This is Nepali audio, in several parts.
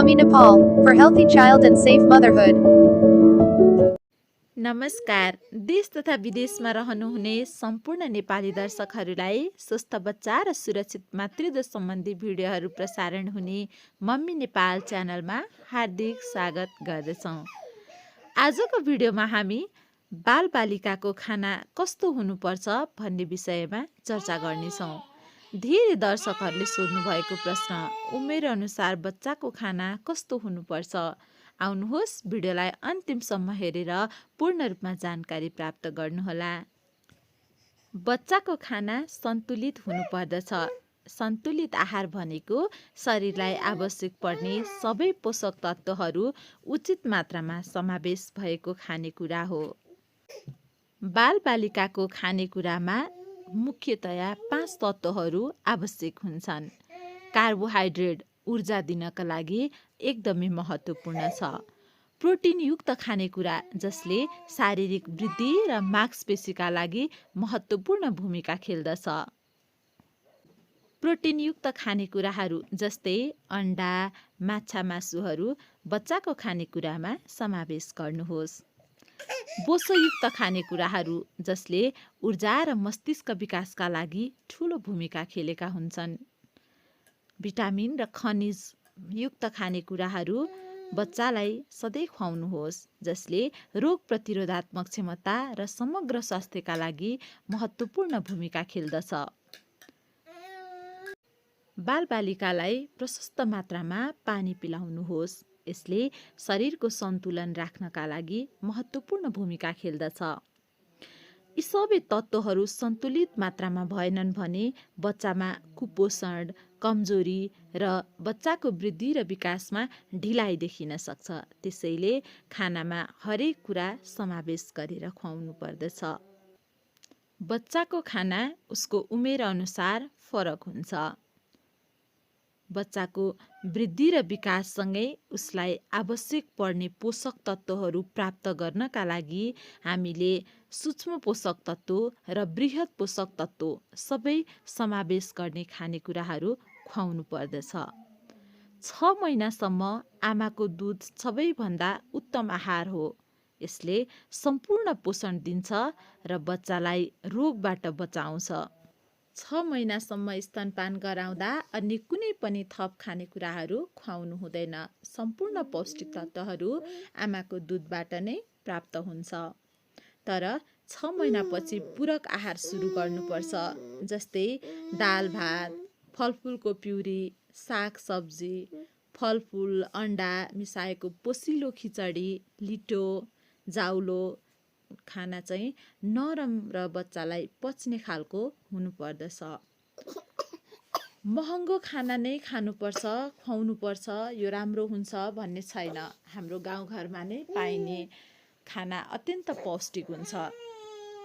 Mummy Nepal for healthy child and safe motherhood. नमस्कार। देश तथा विदेशमा रहनुहुने सम्पूर्ण नेपाली दर्शकहरूलाई स्वस्थ बच्चा र सुरक्षित मातृत्व सम्बन्धी भिडियोहरू प्रसारण हुने मम्मी नेपाल च्यानलमा हार्दिक स्वागत गर्दछौँ। आजको भिडियोमा हामी बालबालिकाको खाना कस्तो हुनुपर्छ भन्ने विषयमा चर्चा गर्नेछौँ। धेरै दर्शकहरूले सोध्नु भएको प्रश्न, उमेर अनुसार बच्चाको खाना कस्तो हुनुपर्छ? आउनुहोस् भिडियोलाई अन्तिमसम्म हेरेर पूर्ण रूपमा जानकारी प्राप्त गर्नुहोला। बच्चाको खाना सन्तुलित हुनुपर्दछ। सन्तुलित आहार भनेको शरीरलाई आवश्यक पर्ने सबै पोषक तत्त्वहरू उचित मात्रामा समावेश भएको खानेकुरा हो। बालबालिकाको खानेकुरामा मुख्यतया 5 तत्त्वहरू आवश्यक हुन्छन्। कार्बोहाइड्रेट ऊर्जा दिनका लागि एकदमै महत्त्वपूर्ण छ। प्रोटिनयुक्त खानेकुरा जसले शारीरिक वृद्धि र मांसपेशीका लागि महत्त्वपूर्ण भूमिका खेल्दछ। प्रोटिनयुक्त खानेकुराहरू जस्तै अन्डा, माछा मासुहरू बच्चाको खानेकुरामा समावेश गर्नुहोस्। बोसोयुक्त खानेकुराहरू जसले ऊर्जा र मस्तिष्क विकासका लागि ठूलो भूमिका खेलेका हुन्छन्। भिटामिन र खनिज युक्त खानेकुराहरू बच्चालाई सधैँ खुवाउनुहोस् जसले रोग प्रतिरोधात्मक क्षमता र समग्र स्वास्थ्यका लागि महत्त्वपूर्ण भूमिका खेल्दछ। बालबालिकालाई प्रशस्त मात्रामा पानी पिलाउनुहोस्। यसले शरीरको सन्तुलन राख्नका लागि महत्त्वपूर्ण भूमिका खेल्दछ। यी सबै तत्त्वहरू सन्तुलित मात्रामा भएनन् भने बच्चामा कुपोषण, कमजोरी र बच्चाको वृद्धि र विकासमा ढिलाइ देखिन सक्छ। त्यसैले खानामा हरेक कुरा समावेश गरेर खुवाउनु पर्दछ। बच्चाको खाना उसको उमेर अनुसार फरक हुन्छ। बच्चाको वृद्धि र विकाससँगै उसलाई आवश्यक पर्ने पोषक तत्त्वहरू प्राप्त गर्नका लागि हामीले सूक्ष्म पोषक तत्त्व र बृहत पोषक तत्त्व सबै समावेश गर्ने खानेकुराहरू खुवाउनु पर्दछ। 6 महिनासम्म आमाको दुध सबैभन्दा उत्तम आहार हो। यसले सम्पूर्ण पोषण दिन्छ र बच्चालाई रोगबाट बचाउँछ। 6 महिनासम्म स्तनपान गराउँदा अन्य कुनै पनि थप खानेकुराहरू खुवाउनु हुँदैन। सम्पूर्ण पौष्टिक तत्त्वहरू आमाको दुधबाट नै प्राप्त हुन्छ। तर 6 महिनापछि पूरक आहार सुरु गर्नुपर्छ। जस्तै दाल भात, फलफुलको प्युरी, साग सब्जी, फलफुल, अन्डा मिसाएको पोसिलो खिचडी, लिटो, जाउलो खाना चाहिँ नरम र बच्चालाई पच्ने खालको हुनुपर्दछ। महँगो खाना नै खानुपर्छ, खुवाउनुपर्छ, यो राम्रो हुन्छ भन्ने छैन। हाम्रो गाउँघरमा नै पाइने खाना अत्यन्त पौष्टिक हुन्छ।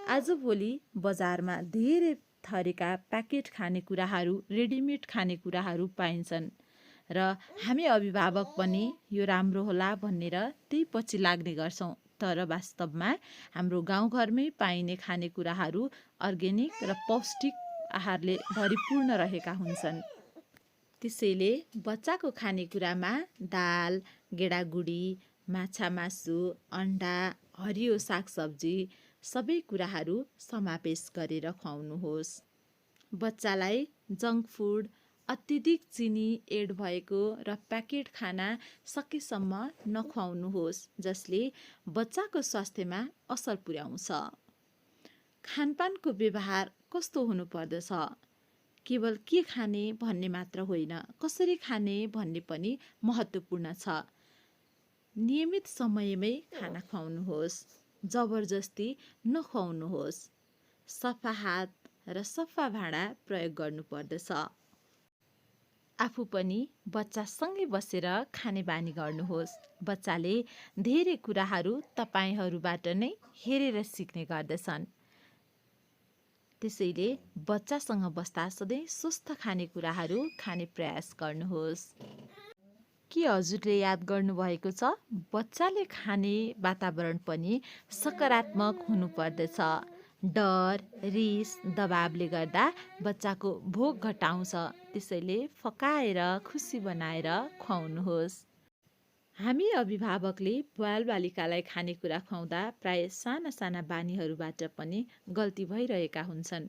आजभोलि बजारमा धेरै थरीका प्याकेट खानेकुराहरू, रेडिमेड खानेकुराहरू पाइन्छन् र हामी अभिभावक पनि यो राम्रो होला भनेर त्यही पछि लाग्ने गर्छौँ। तर वास्तवमा हाम्रो गाउँघरमै पाइने खानेकुराहरू अर्ग्यानिक र पौष्टिक आहारले भरिपूर्ण रहेका हुन्छन्। त्यसैले बच्चाको खानेकुरामा दाल, गेडागुडी, माछा मासु, अन्डा, हरियो सागसब्जी सबै कुराहरू समावेश गरेर खुवाउनुहोस्। बच्चालाई जङ्क फुड, अत्यधिक चिनी एड भएको र प्याकेट खाना सकेसम्म नखुवाउनुहोस् जसले बच्चाको स्वास्थ्यमा असर पुर्याउँछ। खानपानको व्यवहार कस्तो हुनुपर्दछ? केवल के खाने भन्ने मात्र होइन, कसरी खाने भन्ने पनि महत्त्वपूर्ण छ। नियमित समयमै खाना खुवाउनुहोस्। जबरजस्ती नखुवाउनुहोस्। सफा हात र सफा भाँडा प्रयोग गर्नुपर्दछ। आफू पनि बच्चासँगै बसेर खाने बानी गर्नुहोस्। बच्चाले धेरै कुराहरू तपाईहरूबाट नै हेरेर सिक्ने गर्दछन्। त्यसैले बच्चासँग बस्दा सधैँ स्वस्थ खानेकुराहरू खाने प्रयास गर्नुहोस्। के हजुरले याद गर्नुभएको छ? बच्चाले खाने वातावरण पनि सकारात्मक हुनुपर्दछ। डर, रिस, दबावले गर्दा बच्चाको भोक घटाउँछ। त्यसैले फकाएर खुसी बनाएर खुवाउनुहोस्। हामी अभिभावकले बालबालिकालाई खानेकुरा खुवाउँदा प्राय साना साना बानीहरूबाट पनि गल्ती भइरहेका हुन्छन्।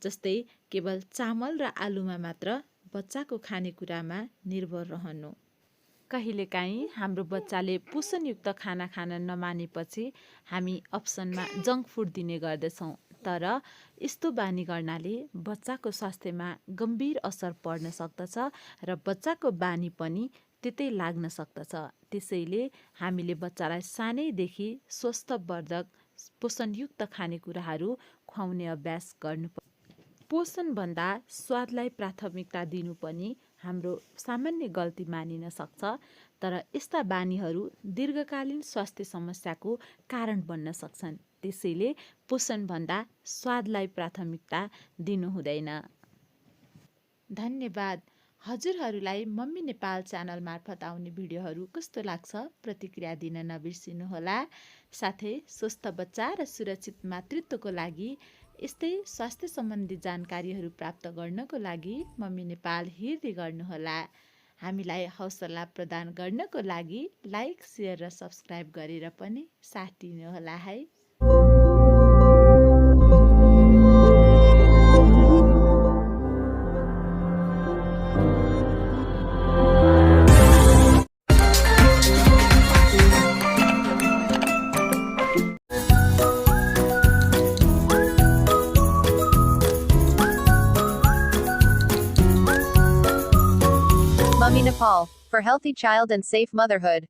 जस्तै केवल चामल र आलुमा मात्र बच्चाको खानेकुरामा निर्भर रहनु। कहिलेकाहीँ हाम्रो बच्चाले पोषणयुक्त खाना खान नमानेपछि हामी अप्सनमा जङ्क फुड दिने गर्दछौँ। तर यस्तो बानी गर्नाले बच्चाको स्वास्थ्यमा गम्भीर असर पर्न सक्दछ र बच्चाको बानी पनि त्यतै लाग्न सक्दछ। त्यसैले हामीले बच्चालाई सानैदेखि स्वस्थवर्धक पोषणयुक्त खानेकुराहरू खुवाउने अभ्यास गर्नुपर्छ। पोषणभन्दा स्वादलाई प्राथमिकता दिनु पनि हाम्रो सामान्य गल्ती मानिन सक्छ, तर यस्ता बानीहरू दीर्घकालीन स्वास्थ्य समस्याको कारण बन्न सक्छन्। त्यसैले पोषणभन्दा स्वादलाई प्राथमिकता दिनु हुँदैन। धन्यवाद। हजुरहरूलाई मम्मी नेपाल च्यानल मार्फत आउने भिडियोहरू कस्तो लाग्छ प्रतिक्रिया दिन नबिर्सिनुहोला। साथै स्वस्थ बच्चा र सुरक्षित मातृत्वको लागि यस्तै स्वास्थ्य सम्बन्धी जानकारीहरू प्राप्त गर्नको लागि मम्मी नेपाल हेर्दै गर्नुहोला। हामीलाई हौसला प्रदान गर्नको लागि लाइक, सेयर र सब्सक्राइब गरेर पनि साथ दिनुहोला है। Mummy Nepal, for healthy child and safe motherhood.